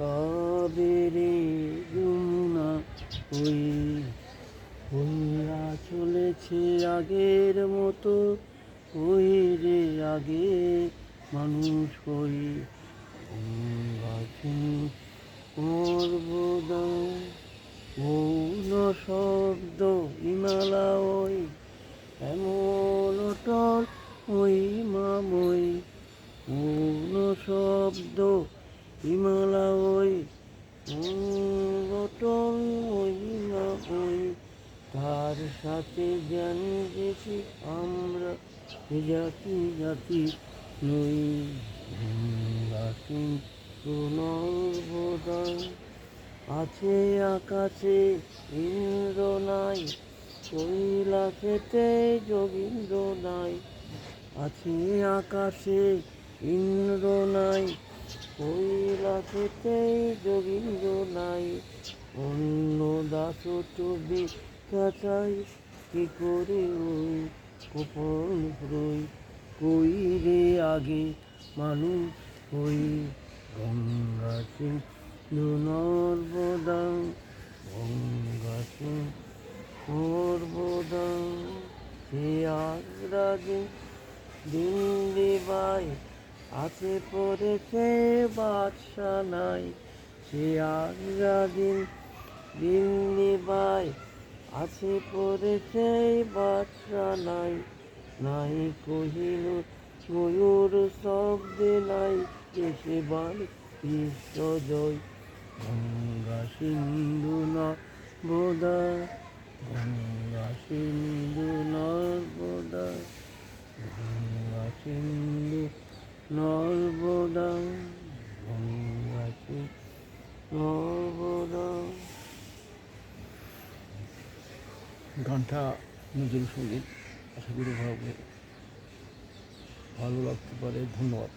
কাবেরী যমুনা ওই হইয়া চলেছে আগের মতো, ওই রে আগে মানুষ হই পর্বদা মৌন শব্দ হিমালয় এমন অটল মহিমাময় মৌন শব্দ হিমালয় অটল মহিমাময় তার সাথে জানি গেছি আমরা জাতি জাতি নই পুনর্বোধন আছে আকাশে ইন্দ্র নাই কৈলাসেতে যোগীন্দ্র নাই আছে আকাশে ইন্দ্র নাই কৈলাসেতে যোগীন্দ্র নাই অন্য দাস টবি কাটাই কি করে ওই গোপন রই কই রে আগে মানুষ হই গঙ্গা সিং নর্বদা গঙ্গা সিং নর্বদা সে আগ্রাগে দিল্লি বাই আছে পড়েছে বাদশা নাই সে আগ্রাগে দিল্লি বাই আছে পড়েছে বাদশা নাই নাই কহিল ময়ূর শব্দে নাই দেশে বাণী বিশ্বজয় গঙ্গা সিন্ধু নর্মদা গঙ্গা সিন্ধু নর্মদা গঙ্গা সিন্ধু নর্মদা গঙ্গা সিন্ধু নর্মদা। গানটা নজরুল সঙ্গীত, আশা করি ভালো লাগতে পারে। ধন্যবাদ।